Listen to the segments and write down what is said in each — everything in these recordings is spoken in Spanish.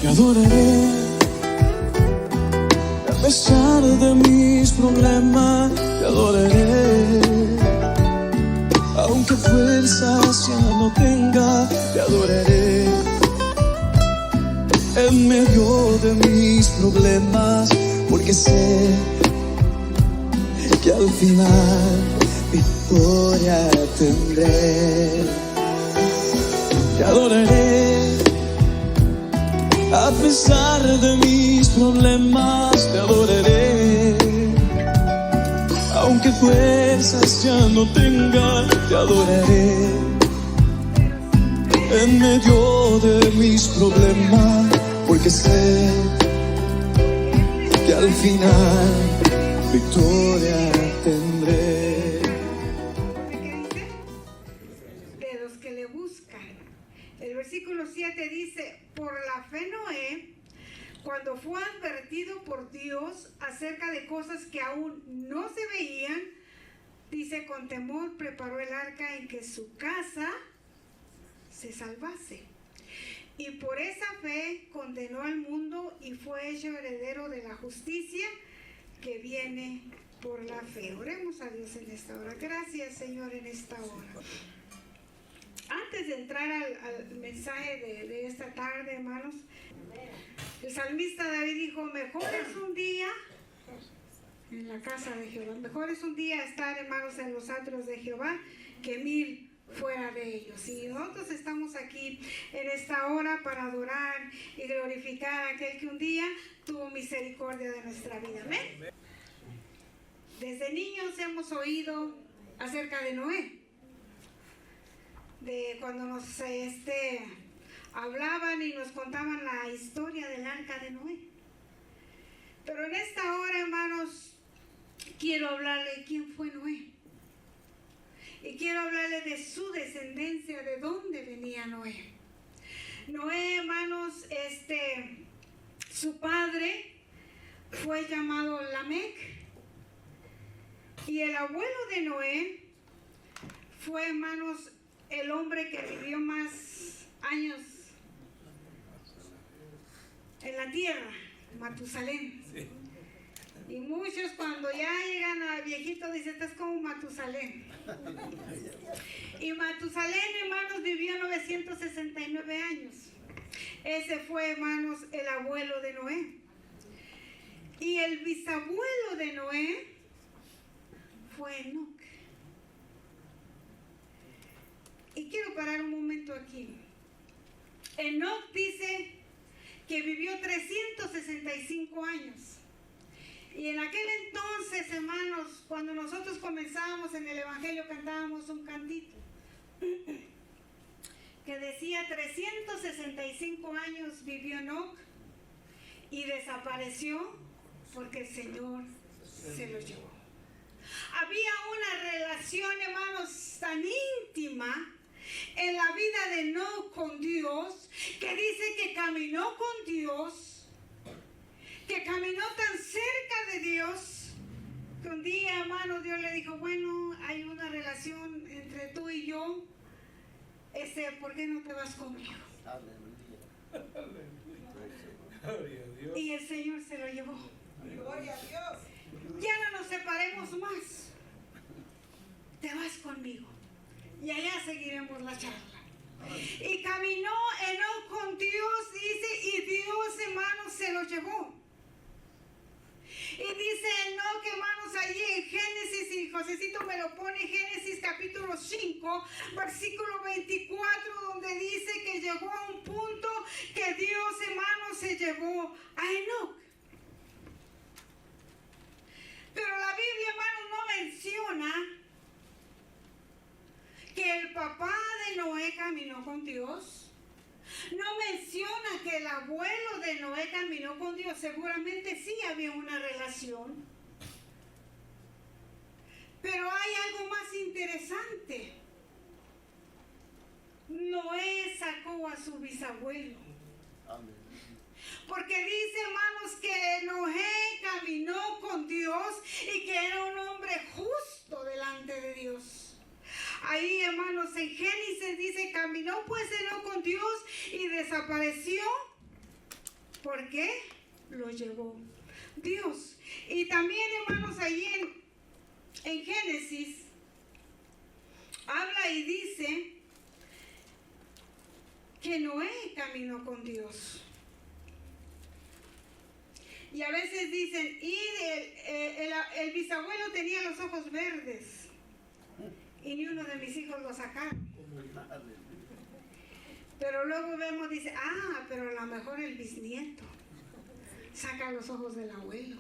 Te adoraré a pesar de mis problemas, te adoraré. Aunque fuerzas ya no tenga, te adoraré. En medio de mis problemas, porque sé que al final victoria tendré. Te adoraré a pesar de mis problemas, te adoraré. Aunque fuerzas ya no tenga, te adoraré. En medio de mis problemas, porque sé que al final victoria tendré. De los que le buscan. El versículo 7 dice: por la fe Noé, cuando fue advertido por Dios acerca de cosas que aún no se veían, dice, con temor preparó el arca en que su casa se salvase. Y por esa fe condenó al mundo y fue hecho heredero de la justicia que viene por la fe. Oremos a Dios en esta hora. Gracias, Señor, en esta hora. Antes de entrar al mensaje de esta tarde, hermanos, el salmista David dijo: mejor es un día en la casa de Jehová, mejor es un día estar, hermanos, en los atrios de Jehová que 1000 fuera de ellos. Y nosotros estamos aquí en esta hora para adorar y glorificar a aquel que un día tuvo misericordia de nuestra vida. Amén. Desde niños hemos oído acerca de Noé, de cuando nos hablaban y nos contaban la historia del arca de Noé. Pero en esta hora, hermanos, quiero hablarle quién fue Noé. Y quiero hablarle de su descendencia, de dónde venía Noé. Noé, hermanos, su padre fue llamado Lamec. Y el abuelo de Noé fue, hermanos, el hombre que vivió más años en la tierra, Matusalén. Sí. Y muchos cuando ya llegan a viejito dicen: estás como Matusalén. Y Matusalén, hermanos, vivió 969 años. Ese fue, hermanos, el abuelo de Noé. Y el bisabuelo de Noé fue Enoc. Y quiero parar un momento aquí. Enoc dice que vivió 365 años. Y en aquel entonces, hermanos, cuando nosotros comenzábamos en el Evangelio, cantábamos un cantito que decía: 365 años vivió Enoc y desapareció porque el Señor se lo llevó. Había una relación, hermanos, tan íntima en la vida de Enoc con Dios, que dice que caminó con Dios, que caminó tan cerca de Dios, que un día, hermano, Dios le dijo: bueno, hay una relación entre tú y yo, ¿por qué no te vas conmigo? Y el Señor se lo llevó. Gloria a Dios. Ya no nos separemos más, te vas conmigo y allá seguiremos la charla. Y caminó Enoc con Dios, dice, y Dios, hermanos, se lo llevó. Y dice Enoc, hermanos, allí en Génesis, y Josecito me lo pone, Génesis capítulo 5, versículo 24, donde dice que llegó a un punto que Dios, hermanos, se llevó a Enoc. Pero la Biblia, hermanos, no menciona que el papá de Noé caminó con Dios. No menciona que el abuelo de Noé caminó con Dios. Seguramente sí había una relación. Pero hay algo más interesante. Noé sacó a su bisabuelo. Amén. Porque dice, hermanos, que Noé caminó con Dios y que era un hombre justo delante de Dios. Ahí, hermanos, en Génesis dice: caminó pues Enoc con Dios y desapareció ¿Por qué? Lo llevó Dios. Y también, hermanos, allí en Génesis habla y dice que Noé caminó con Dios. Y a veces dicen, y el bisabuelo tenía los ojos verdes y ni uno de mis hijos lo sacaron. Pero luego vemos, dice, pero a lo mejor el bisnieto saca los ojos del abuelo.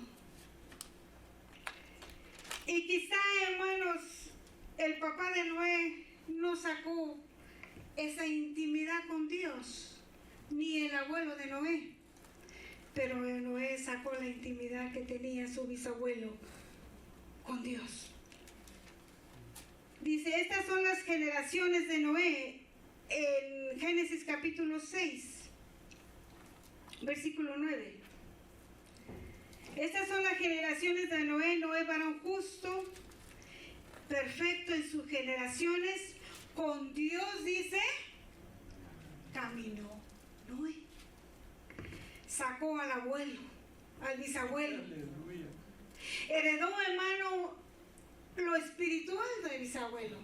Y quizá, hermanos, el papá de Noé no sacó esa intimidad con Dios, ni el abuelo de Noé. Pero Noé sacó la intimidad que tenía su bisabuelo con Dios. Dice, estas son las generaciones de Noé en Génesis capítulo 6, versículo 9. Estas son las generaciones de Noé. Noé, varón justo, perfecto en sus generaciones, con Dios, dice, caminó Noé. Sacó al abuelo, al bisabuelo. Aleluya. Heredó, hermano, lo espiritual del bisabuelo.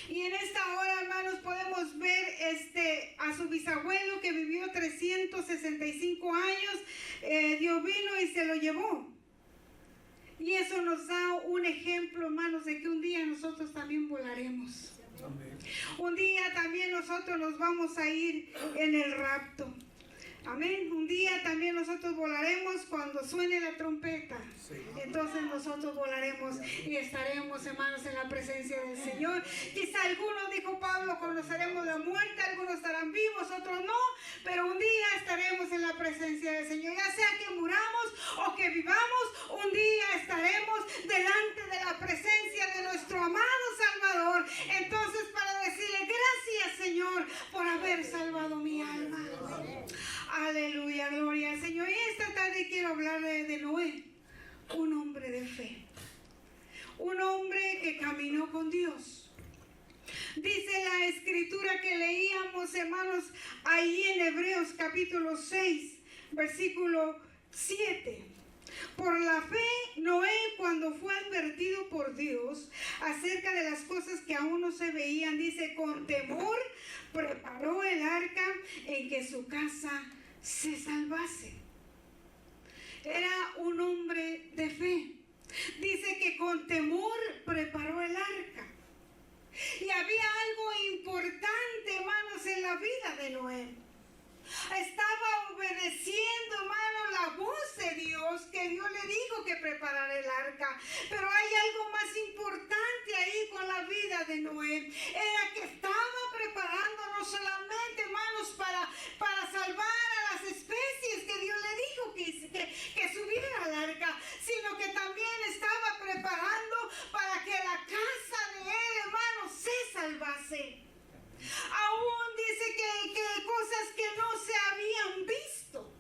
Y en esta hora, hermanos, podemos ver a su bisabuelo que vivió 365 años. Dios vino y se lo llevó. Y eso nos da un ejemplo, hermanos, de que un día nosotros también volaremos. Amén. Un día también nosotros nos vamos a ir en el rapto. Amén. Un día también nosotros volaremos cuando suene la trompeta. Sí. Entonces nosotros volaremos y estaremos, hermanos, en la presencia del Señor. Quizá algunos, dijo Pablo, conoceremos la muerte, algunos estarán vivos, otros no, pero un día estaremos en la presencia del Señor. Ya sea que muramos o que vivamos, un día estaremos delante de la presencia de nuestro amado Salvador. Entonces, para decirle gracias, Señor, por haber salvado mi alma. Aleluya, gloria al Señor. Y esta tarde quiero hablar de Noé, un hombre de fe, un hombre que caminó con Dios. Dice la escritura que leíamos, hermanos, ahí en Hebreos capítulo 6, versículo 7. Por la fe, Noé, cuando fue advertido por Dios acerca de las cosas que aún no se veían, dice, con temor preparó el arca en que su casa se salvase. Era un hombre de fe. Dice que con temor preparó el arca. Y había algo importante, hermanos, en la vida de Noé. Estaba obedeciendo, hermano, la voz de Dios, que Dios le dijo que preparara el arca. Pero hay algo más importante ahí con la vida de Noé. Era que estaba preparando no solamente, hermanos, para salvar a las especies que Dios le dijo que subiera al arca, sino que también estaba preparando para que la casa de él, hermanos, se salvase. Aún dice que cosas que no se habían visto.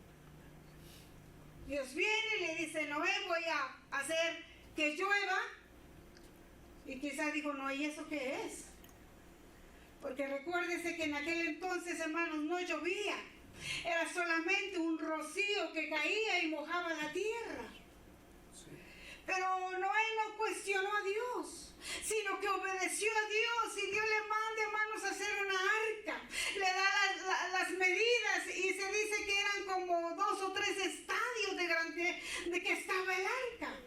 Dios viene y le dice, Noé, voy a hacer que llueva. Y quizás dijo, no, ¿y eso qué es? Porque recuérdese que en aquel entonces, hermanos, no llovía. Era solamente un rocío que caía y mojaba la tierra. Sí. Pero Noé no cuestionó a Dios, sino que obedeció a Dios, y Dios le manda, hermanos, a hacer una arca. Le da las medidas y se dice que eran como 2 o 3 estadios de que estaba el arca.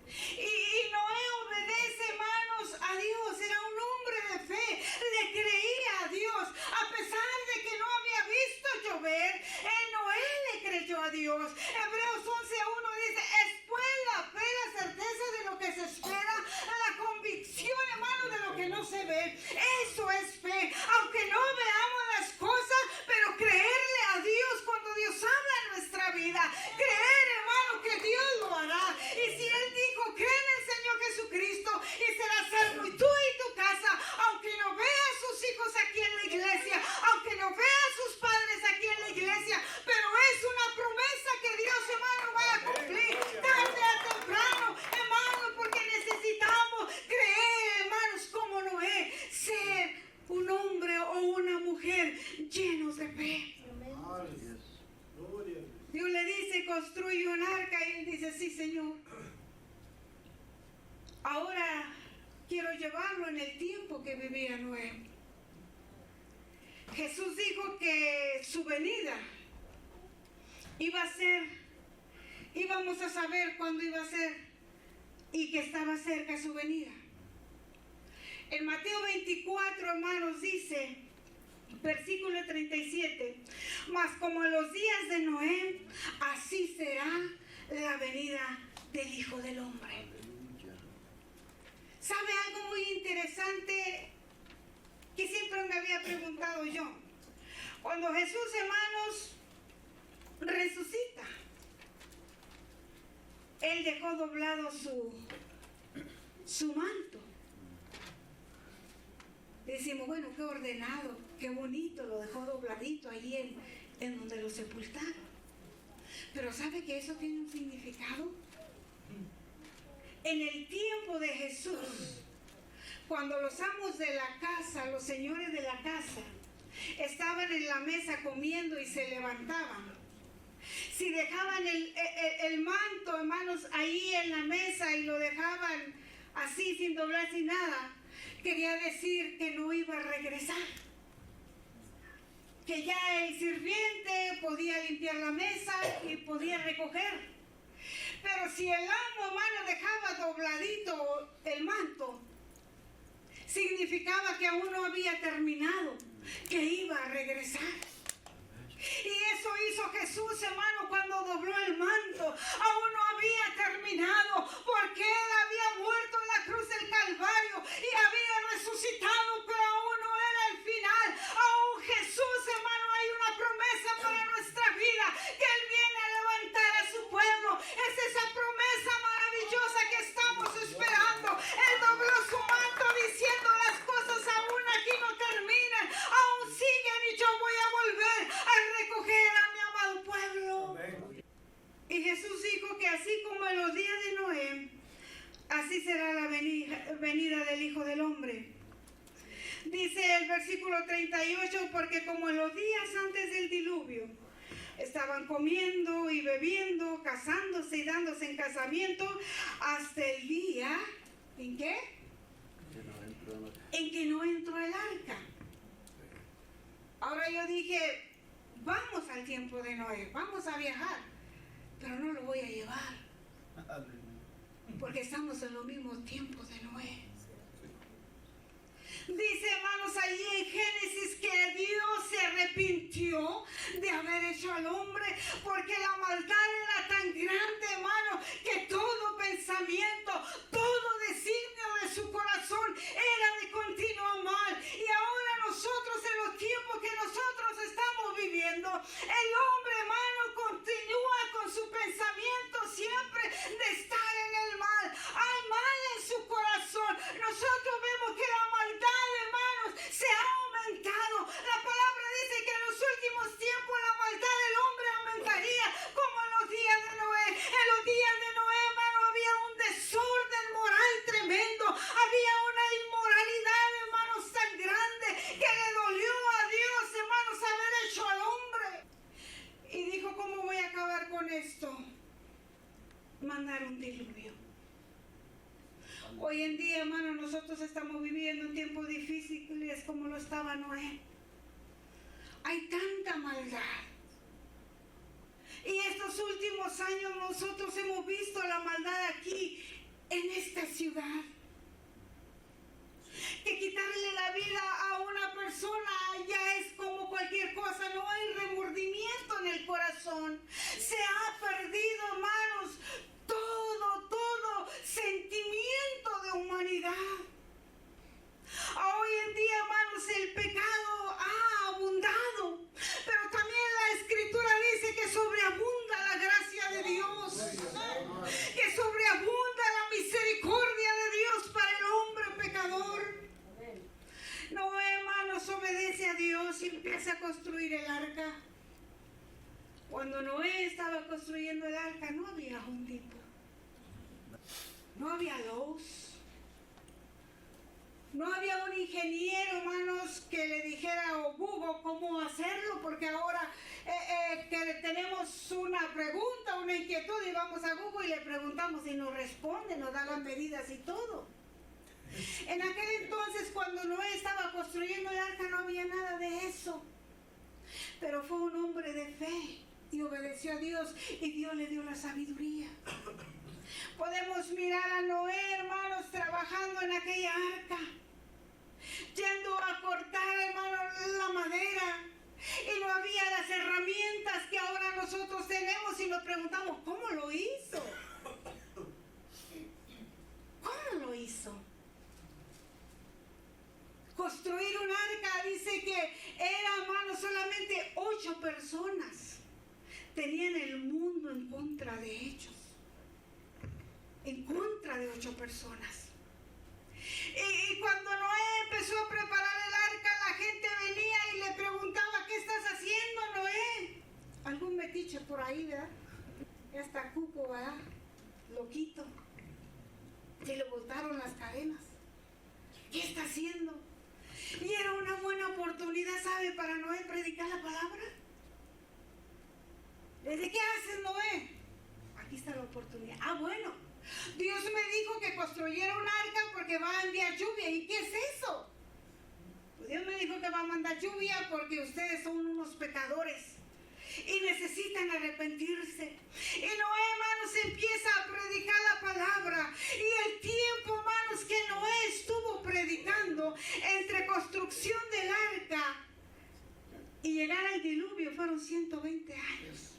Y Noé obedece, hermanos, a Dios. Era un hombre de fe, le creía a Dios, a pesar de que no había visto llover. Noé le creyó a Dios. Hebreos 11:1 dice, es pues la fe, la certeza de lo que se espera, la convicción, hermano, de lo que no se ve. Eso es fe, aunque no veamos las cosas, pero creerle a Dios cuando Dios habla en nuestra vida. Creer, hermano, que Dios lo hará. Y si Él dijo, cree en el Señor Jesucristo y serás salvo, y tú y tu casa, aunque no vea a sus hijos aquí en la iglesia, aunque no vea a sus padres aquí en la iglesia, pero es una promesa que Dios, hermano, va a cumplir tarde o temprano, hermano, porque necesitamos creer, hermanos, como Noé, ser un hombre o una mujer llenos de fe. Dios le dice, construye un arca, y él dice, sí, Señor. Ahora quiero llevarlo en el tiempo que vivía Noé. Jesús dijo que su venida iba a ser, íbamos a saber cuándo iba a ser y que estaba cerca su venida. En Mateo 24, hermanos, dice, versículo 37, mas como en los días de Noé, así será la venida del Hijo del Hombre. ¿Sabe algo muy interesante que siempre me había preguntado yo? Cuando Jesús, hermanos, resucita, Él dejó doblado su manto. Decimos, bueno, qué ordenado, qué bonito, lo dejó dobladito ahí en donde lo sepultaron. Pero ¿sabe que eso tiene un significado? En el tiempo de Jesús, cuando los amos de la casa, los señores de la casa, estaban en la mesa comiendo y se levantaban, si dejaban el manto, hermanos, ahí en la mesa y lo dejaban así sin doblar, sin nada, quería decir que no iba a regresar, que ya el sirviente podía limpiar la mesa y podía recoger. Pero si el amo, hermano, dejaba dobladito el manto, significaba que aún no había terminado, que iba a regresar. Y eso hizo Jesús, hermano, cuando dobló el manto. Aún no había terminado, porque Él había muerto en la cruz del Calvario y había resucitado, pero aún no era el final. Aún Jesús, hermano, hay una promesa para nuestra vida, que Él viene a levantar a su pueblo. Es esa promesa maravillosa que estamos esperando. Él dobló su manto diciendo, las cosas aún aquí no terminan, aún siguen y yo voy a volver a recoger a mi amado pueblo. Y Jesús dijo que así como en los días de Noé, así será la venida del Hijo del Hombre. Dice el versículo 38, porque como en los días antes del diluvio, estaban comiendo y bebiendo, casándose y dándose en casamiento, hasta el día, ¿en qué? En que no entró el arca. Ahora yo dije, vamos al tiempo de Noé, vamos a viajar, pero no lo voy a llevar, porque estamos en los mismos tiempos de Noé. Dice, hermanos, allí en Génesis que Dios se arrepintió de haber hecho al hombre, porque la maldad era tan grande, hermano, que todo pensamiento, todo designio de su corazón era de continuo mal. Y ahora nosotros, en los tiempos que nosotros estamos viviendo, el hombre, hermano, continúa con su pensamiento siempre de estar en el mal. Hay mal en su corazón. Nosotros vemos que la maldad, hermanos, se ha aumentado. La palabra dice que en los últimos tiempos la maldad del hombre aumentaría, como en los días de Noé. En los días de Noé, hermano, había un desorden moral tremendo. Había una inmoralidad, hermanos, tan grande que le dolió a Dios, hermanos, haber hecho al hombre. Y dijo, ¿cómo voy a acabar con esto? Mandar un diluvio. Hoy en día, hermano, nosotros estamos viviendo tiempos difíciles como lo estaba Noé. Hay tanta maldad. Y estos últimos años nosotros hemos visto la maldad aquí en esta ciudad. Que quitarle la vida a una persona ya es como cualquier cosa, no hay remordimiento en el corazón. Se ha perdido, hermanos, todo sentimiento de humanidad. Hoy en día, hermanos, el pecado ha abundado, pero también la Escritura dice que sobreabunda la gracia de Dios, que sobreabunda la misericordia de Dios para el hombre pecador. Noé, hermanos, obedece a Dios y empieza a construir el arca. Cuando Noé estaba construyendo el arca, no había un tipo, no había luz, no había un ingeniero, hermanos, que le dijera a Google cómo hacerlo, porque ahora que tenemos una pregunta, una inquietud y vamos a Google y le preguntamos y nos responde, nos da las medidas y todo. En aquel entonces, cuando Noé estaba construyendo el arca, no había nada de eso. Pero fue un hombre de fe y obedeció a Dios y Dios le dio la sabiduría. Podemos mirar a Noé, hermanos, trabajando en aquella arca, yendo a cortar, hermanos, la madera. Y no había las herramientas que ahora nosotros tenemos y nos preguntamos, ¿cómo lo hizo? ¿Cómo lo hizo? Construir un arca, dice que era, hermanos, solamente 8 personas. Tenían el mundo en contra de ellos. En contra de 8 personas. Y cuando Noé empezó a preparar el arca, la gente venía y le preguntaba, ¿qué estás haciendo, Noé? Algún metiche por ahí, ¿verdad? Ya está cuco, ¿verdad? Loquito. Se le botaron las cadenas. ¿Qué está haciendo? Y era una buena oportunidad, ¿sabe? Para Noé predicar la palabra. ¿Desde qué haces, Noé? Aquí está la oportunidad. Ah, bueno. Dios me dijo que construyera un arca porque va a enviar lluvia. ¿Y qué es eso? Pues Dios me dijo que va a mandar lluvia porque ustedes son unos pecadores y necesitan arrepentirse. Y Noé, hermanos, empieza a predicar la palabra. Y el tiempo, hermanos, que Noé estuvo predicando entre construcción del arca y llegar al diluvio fueron 120 años.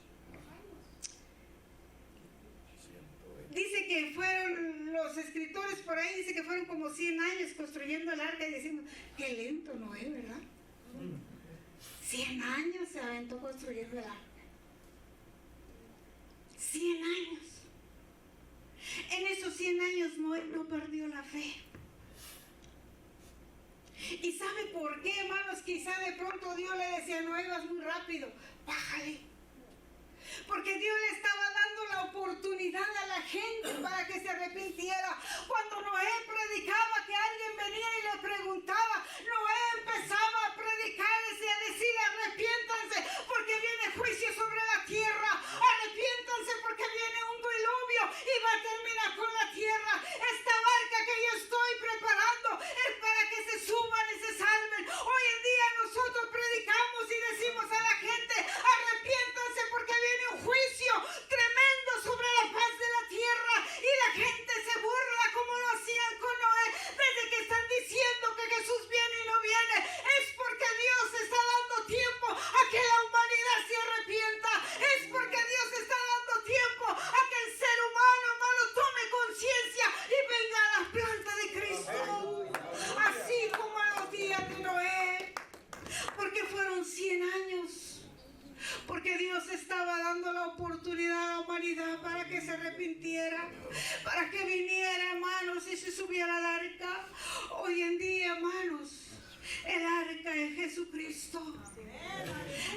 Dice que fueron, los escritores por ahí dicen que fueron como 100 años construyendo el arca y diciendo, qué lento Noé, ¿verdad? 100 años se aventó construyendo el arca. 100 años. En esos 100 años Noé no perdió la fe. ¿Y sabe por qué, hermanos? Quizá de pronto Dios le decía, Noé, vas muy rápido, bájale. Porque Dios le estaba dando la oportunidad a la gente para que se arrepintiera. Cuando Noé predicaba, que alguien venía y le preguntaba, Noé empezaba a predicarles y a decirle, arrepiéntanse porque viene juicio sobre la tierra. Arrepiéntanse porque viene un diluvio y va a terminar con la tierra. Esta barca que yo estoy preparando es para que se suban y se salven. Hoy en día nosotros predicamos y decimos a la gente, arrepiéntanse porque viene un juicio tremendo sobre la faz de la tierra, y la gente se burla como lo hacían con Noé. Desde que están diciendo que Jesús viene y no viene, es porque Dios está dando tiempo a que la humanidad se arrepienta. Es porque Dios está dando tiempo a que el ser humano, hermano, tome conciencia y venga a las plantas de Cristo. Así como a los días de Noé, porque fueron 100 años. Porque Dios estaba dando la oportunidad a la humanidad para que se arrepintiera, para que viniera, hermanos, y se subiera al arca. Hoy en día, hermanos, el arca es Jesucristo.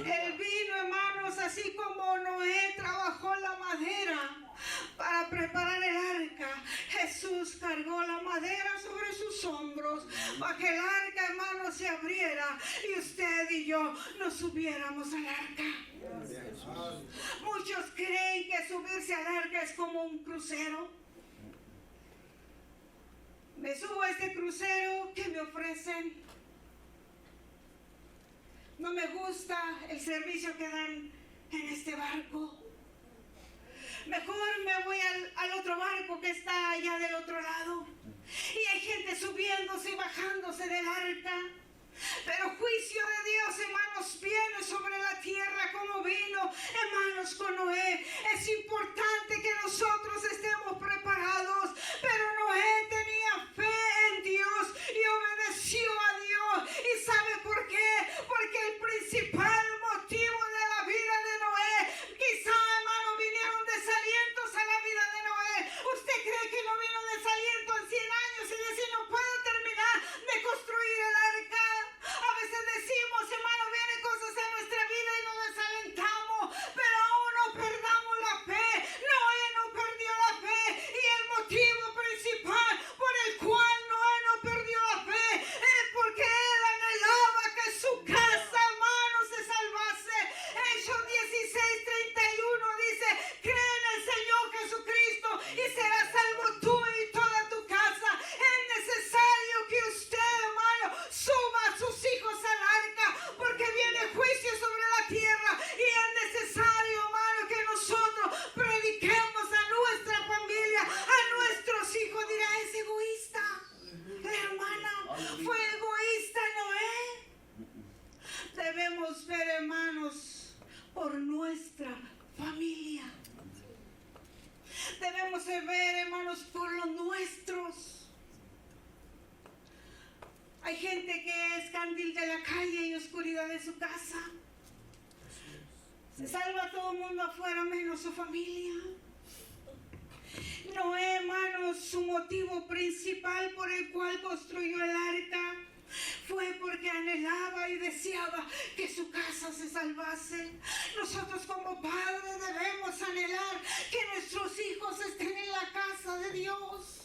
Él vino, hermanos, así como Noé trabajó la madera para preparar el arca. Jesús cargó la madera sobre sus hombros para que el arca, hermanos, se abriera y usted y yo nos subiéramos al arca. Muchos creen que subirse al arca es como un crucero. Me subo a este crucero que me ofrecen. No me gusta el servicio que dan en este barco. Mejor me voy al otro barco que está allá del otro lado. Y hay gente subiéndose y bajándose del arca. Pero juicio de Dios, hermanos, viene sobre la tierra como vino, hermanos, con Noé. Es importante que nosotros estemos preparados. Pero Noé tenía fe en Dios y obedeció a Dios. ¿Y sabe por qué? Porque el principal motivo de la vida de Noé, quizá, hermano, vinieron desalientos a la vida de Noé. ¿Usted cree que no vino desaliento en 100 años y decir, no puedo terminar de construir el arca? A veces decimos, hermano, vienen cosas en nuestra vida y nos desalentamos, pero aún no perdamos la fe. Noé no perdió la fe, y el motivo gente que es candil de la calle y oscuridad de su casa. Se salva todo el mundo afuera menos su familia. Noé, hermanos, su motivo principal por el cual construyó el arca fue porque anhelaba y deseaba que su casa se salvase. Nosotros como padres debemos anhelar que nuestros hijos estén en la casa de Dios.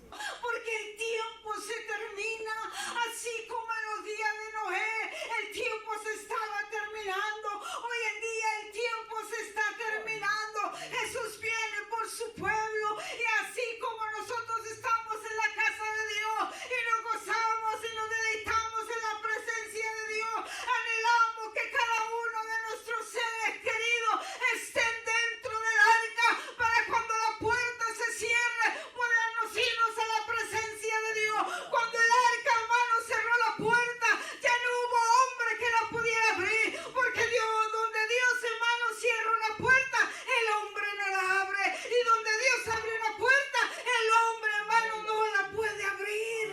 Porque el tiempo se termina, así como en los días de Noé, el tiempo se estaba terminando. Hoy en día el tiempo se está terminando. Jesús viene por su pueblo y así como nosotros estamos en la casa de Dios y nos gozamos y nos deleitamos en la presencia de Dios, anhelamos que cada uno de nuestros seres queridos estén dentro del arca para cuando la puerta se cierre podernos irnos a la presencia de Dios. Cuando el arca, hermano, cerró la puerta, ya no hubo hombre que la pudiera abrir, porque Dios, donde Dios, hermano, cierra una puerta, el hombre no la abre, y donde Dios abre una puerta, el hombre, hermano, no la puede abrir.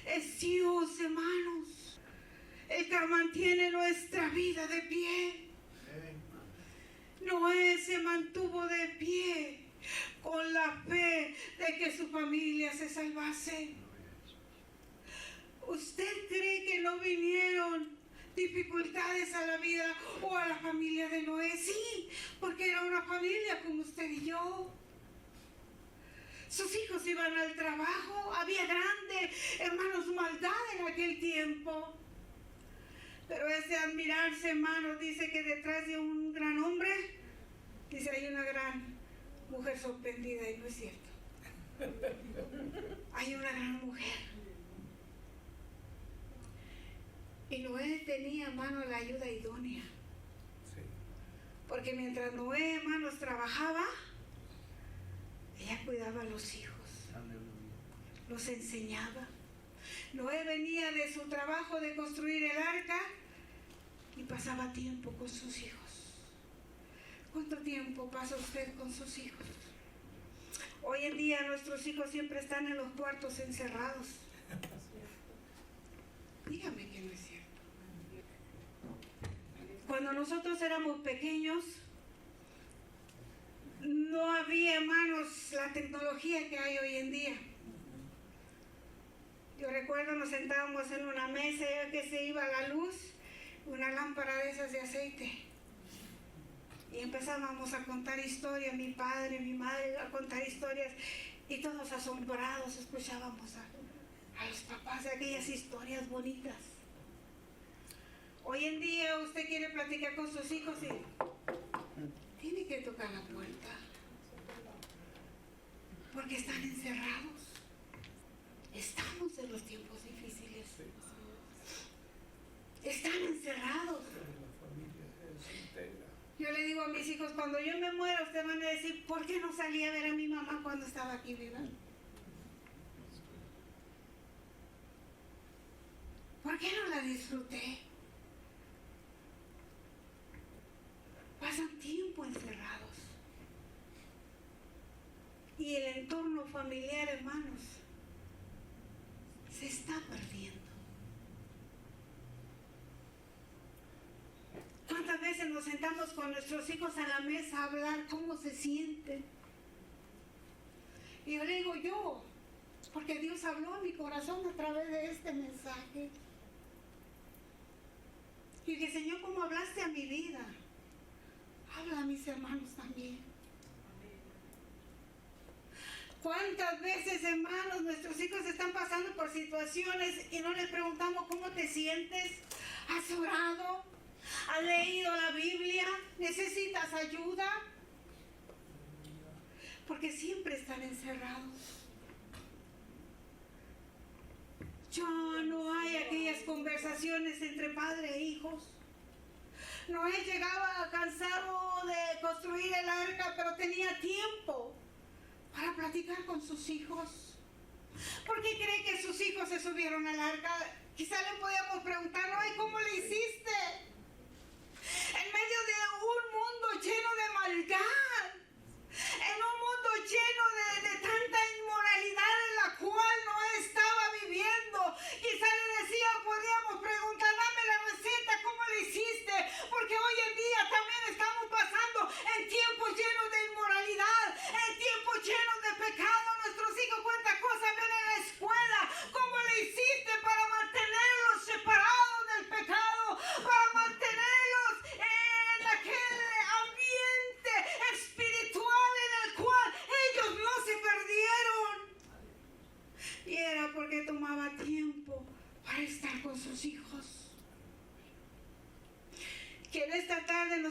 Es Dios, hermanos, el que mantiene nuestra vida de pie. Noé se mantuvo de pie con la fe de que su familia se salvase. ¿Usted cree que no vinieron dificultades a la vida o a la familia de Noé? Sí, porque era una familia como usted y yo. Sus hijos iban al trabajo, había grande, hermanos, maldad en aquel tiempo. Pero es de admirarse, hermanos, dice que detrás de un gran hombre, dice, hay una gran mujer sorprendida, y no es cierto. Hay una gran mujer. Y Noé tenía, hermano, la ayuda idónea. Porque mientras Noé, hermanos, trabajaba, ella cuidaba a los hijos, los enseñaba. Noé venía de su trabajo de construir el arca y pasaba tiempo con sus hijos. ¿Cuánto tiempo pasa usted con sus hijos? Hoy en día nuestros hijos siempre están en los cuartos encerrados. Dígame que no es cierto. Cuando nosotros éramos pequeños, no había, hermanos, la tecnología que hay hoy en día. Yo recuerdo, nos sentábamos en una mesa que se iba la luz, una lámpara de esas de aceite. Y empezábamos a contar historias, mi padre, mi madre, a contar historias. Y todos asombrados escuchábamos a los papás de aquellas historias bonitas. Hoy en día usted quiere platicar con sus hijos y tiene que tocar la puerta. Porque están encerrados. Estamos en los tiempos difíciles. Están encerrados. Yo le digo a mis hijos, cuando yo me muera, ustedes van a decir, ¿por qué no salí a ver a mi mamá cuando estaba aquí viva? ¿Por qué no la disfruté? Pasan tiempo encerrados. Y el entorno familiar, hermanos, se está perdiendo. ¿Cuántas veces nos sentamos con nuestros hijos a la mesa a hablar cómo se sienten? Y yo le digo yo, porque Dios habló a mi corazón a través de este mensaje. Y dije, Señor, ¿cómo hablaste a mi vida? Habla a mis hermanos también. ¿Cuántas veces, hermanos, nuestros hijos están pasando por situaciones y no les preguntamos cómo te sientes? ¿Has orado? ¿Has leído la Biblia? ¿Necesitas ayuda? Porque siempre están encerrados. Ya no hay aquellas conversaciones entre padre e hijos. Noé llegaba cansado de construir el arca, pero tenía tiempo para platicar con sus hijos. ¿Por qué cree que sus hijos se subieron al arca? Quizá le podíamos preguntar, Noé, ¿cómo le hiciste? En medio de un mundo lleno de maldad, en un mundo lleno de tanta inmoralidad en la cual Noé estaba viviendo, quizá le decía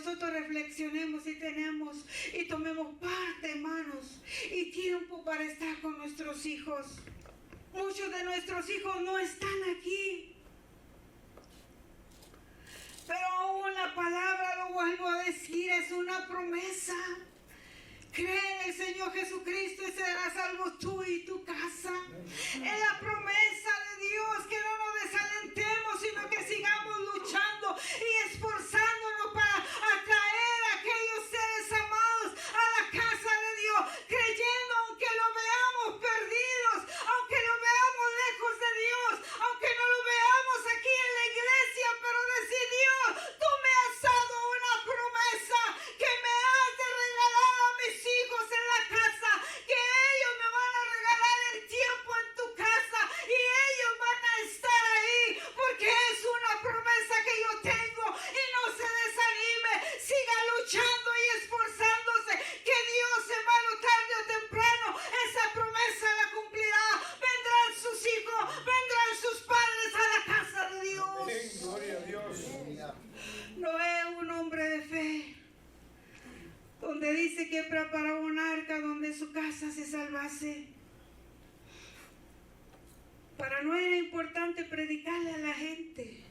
nosotros reflexionemos y tomemos parte, hermanos, y tiempo para estar con nuestros hijos. Muchos de nuestros hijos no están aquí, pero aún la palabra, lo vuelvo a decir, es una promesa. Cree en el Señor Jesucristo y serás salvo tú y tu casa. Es la promesa de Dios, que no nos desalentemos, sino que sigamos luchando y esforzándonos para atraer a aquellos seres amados a la casa de Dios, creyendo aunque lo veamos perdidos, aunque lo veamos lejos de Dios, aunque no lo veamos aquí en la iglesia, pero decir: Dios, tú me has dado una promesa que me has de regalar a mis hijos en la casa, que ellos me van a regalar el tiempo en tu casa y ellos van a estar ahí, porque es una promesa que yo tengo. Y no se desanime, siga luchando y esforzándose, que Dios, hermano, tarde o temprano esa promesa la cumplirá. Vendrán sus hijos, vendrán sus padres a la casa de Dios. Gloria a Dios. Noé, un hombre de fe, donde dice que preparó un arca donde su casa se salvase. Para no era importante predicarle a la gente,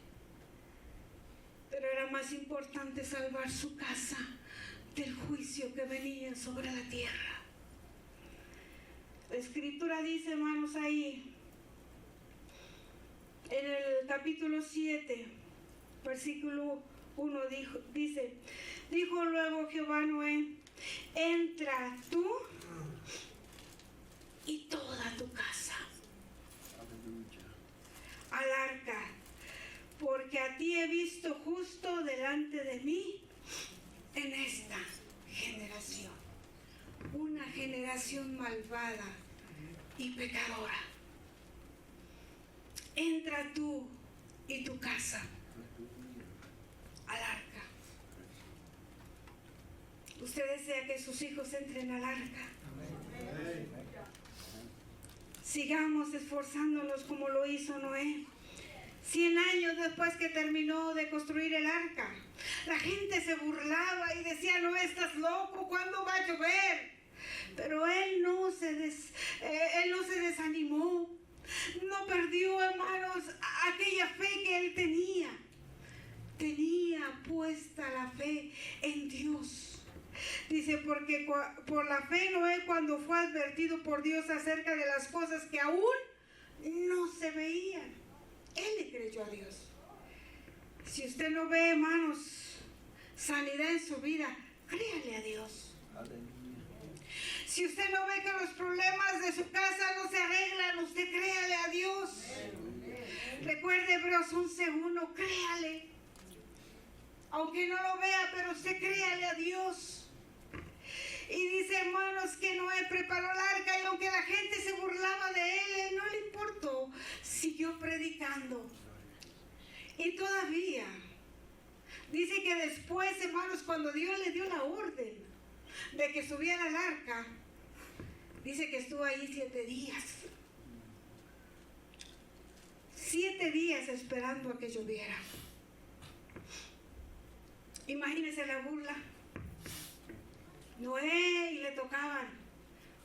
pero era más importante salvar su casa del juicio que venía sobre la tierra. La Escritura dice, hermanos, ahí en el capítulo 7, versículo 1, dijo luego Jehová a Noé: entra tú y toda tu casa al arca, porque a ti he visto justo delante de mí en esta generación, una generación malvada y pecadora. Entra tú y tu casa al arca. ¿Usted desea que sus hijos entren al arca? Sigamos esforzándonos como lo hizo Noé. 100 años después que terminó de construir el arca, la gente se burlaba y decía: no, estás loco, ¿cuándo va a llover? Pero él no se desanimó, no perdió, hermanos, aquella fe que él tenía. Tenía puesta la fe en Dios. Dice: porque por la fe Noé, cuando fue advertido por Dios acerca de las cosas que aún no se veían, él le creyó a Dios. Si usted no ve, hermanos, sanidad en su vida, créale a Dios. Si usted no ve que los problemas de su casa no se arreglan, usted créale a Dios. Recuerde Hebreos 11:1, créale. Aunque no lo vea, pero usted créale a Dios. Y dice, hermanos, que Noé preparó el arca, y aunque la gente se burlaba de él no le importó, siguió predicando. Y todavía dice que después, hermanos, cuando Dios le dio la orden de que subiera al arca, dice que estuvo ahí 7 días. 7 días esperando a que lloviera. Imagínense la burla. Noé, y le tocaban: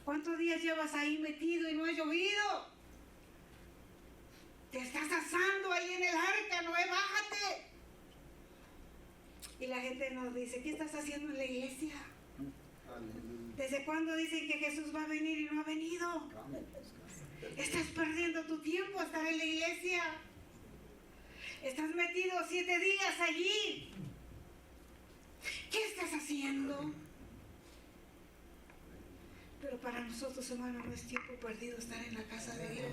¿cuántos días llevas ahí metido y no ha llovido? Te estás asando ahí en el arca, Noé, bájate. Y la gente nos dice: ¿qué estás haciendo en la iglesia? ¿Desde cuándo dicen que Jesús va a venir y no ha venido? Estás perdiendo tu tiempo a estar en la iglesia. Estás metido 7 días allí. ¿Qué estás haciendo? Pero para nosotros, hermanos, no es tiempo perdido estar en la casa de Dios.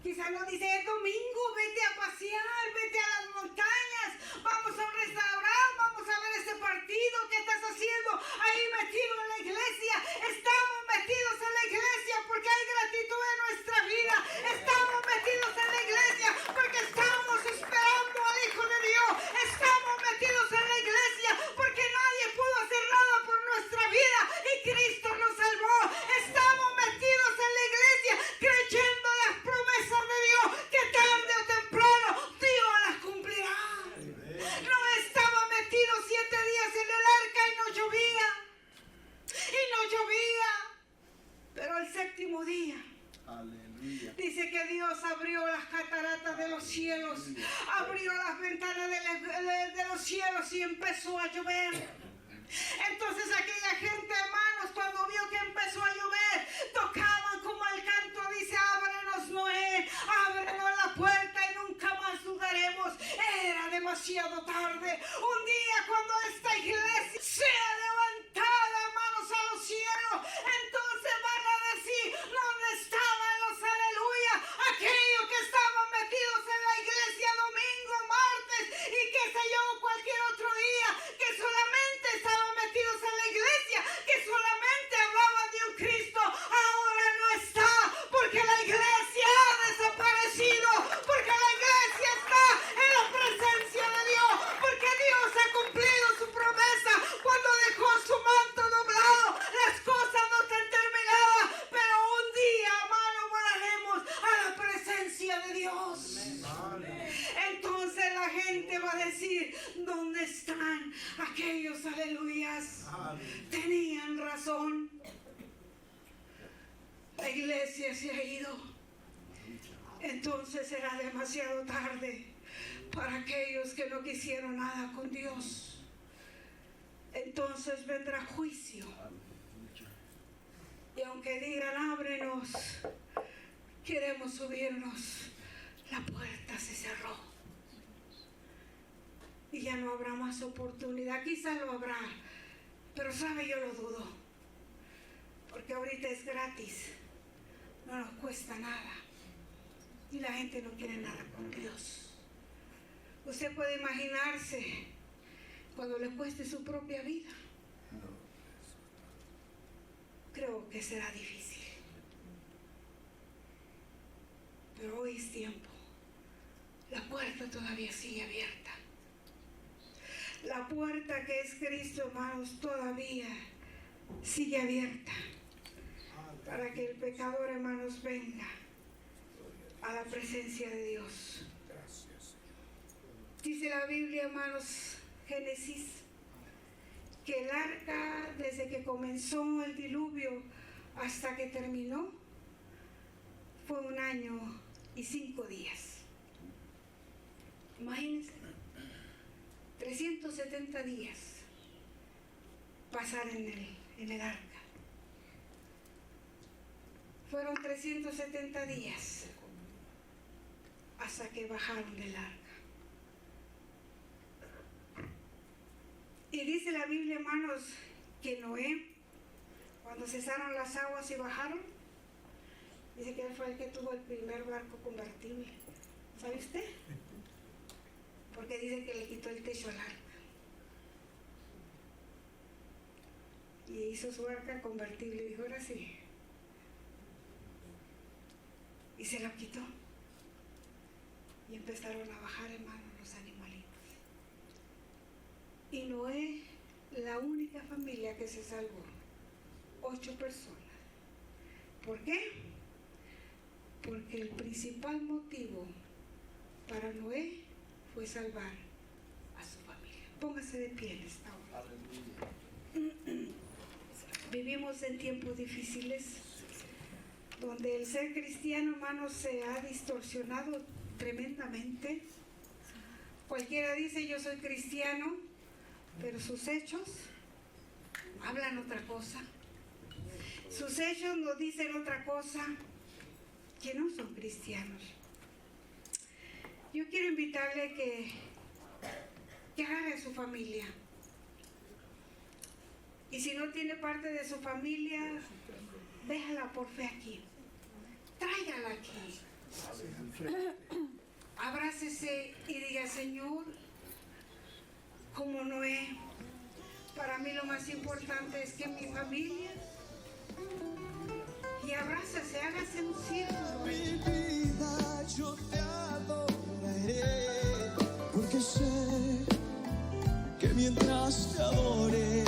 Quizás nos dice: es domingo, vete a pasear, vete a las montañas, vamos a un restaurante, vamos a ver ese partido. ¿Qué estás haciendo ahí metido en la iglesia? Estamos metidos en la iglesia porque hay gratitud en nuestra vida. Estamos metidos en la iglesia porque estamos esperando al Hijo de Dios. Estamos metidos en la iglesia porque nadie pudo hacer nada por nuestra vida y Cristo nos salvó. Estamos metidos en la iglesia creyendo las promesas de Dios, que tarde o temprano Dios las cumplirá. No estamos cielos y empezó a llover. Entonces aquella gente, hermanos, cuando vio que empezó a llover, tocaban como el canto dice: ábrenos, Noé, ábrenos la puerta y nunca más dudaremos. Era demasiado tarde. Un día cuando esta iglesia sea levantada, hermanos, a los cielos, entonces van a decir: ¿dónde estaban los aleluya? Aquellos que estaban metidos en la iglesia domingo, martes y qué sé yo, cualquier otro día, que solamente estaban metidos en la iglesia, que solamente hablaban de un Cristo. Ahora no está, porque la iglesia ha desaparecido, porque la iglesia está en la presencia de Dios, porque Dios ha cumplido su promesa cuando dejó su manto doblado. Las cosas no están terminadas, pero un día, hermano, volveremos a la presencia de Dios. Entonces la gente va a decir: ¿dónde están aquellos aleluyas? Tenían razón. La iglesia se ha ido. Entonces será demasiado tarde para aquellos que no quisieron nada con Dios. Entonces vendrá juicio. Y aunque digan: ábrenos, queremos subirnos, la puerta se cerró. Y ya no habrá más oportunidad. Quizás lo habrá, pero sabe, yo lo dudo. Porque ahorita es gratis. No nos cuesta nada. Y la gente no quiere nada con Dios. Usted puede imaginarse cuando le cueste su propia vida. Creo que será difícil. Pero hoy es tiempo. La puerta todavía sigue abierta. La puerta que es Cristo, hermanos, todavía sigue abierta para que el pecador, hermanos, venga a la presencia de Dios. Dice la Biblia, hermanos, Génesis, que el arca, desde que comenzó el diluvio hasta que terminó, fue 1 año y 5 días. Imagínense, 370 días pasar en el arca. Fueron 370 días hasta que bajaron del arca. Y dice la Biblia, hermanos, que Noé, cuando cesaron las aguas y bajaron, dice que él fue el que tuvo el primer barco convertible. ¿Sabe usted? Porque dice que le quitó el techo al arca. Y hizo su arca convertible. Dijo: ahora sí. Y se lo quitó. Y empezaron a bajar, hermanos, los animalitos. Y Noé, la única familia que se salvó. 8 personas. ¿Por qué? Porque el principal motivo para Noé fue salvar a su familia. Póngase de pie en esta hora. Vivimos en tiempos difíciles donde el ser cristiano, hermanos, se ha distorsionado tremendamente. Cualquiera dice: yo soy cristiano, pero sus hechos hablan otra cosa. Sus hechos nos dicen otra cosa, que no son cristianos. Yo quiero invitarle que agarre a su familia. Y si no tiene parte de su familia, déjala por fe aquí. Tráigala aquí. Abrácese y diga: Señor, como Noé, para mí lo más importante es que mi familia. Y abrácese, hágase un círculo. Mi vida yo te adoraré, porque sé que mientras te adore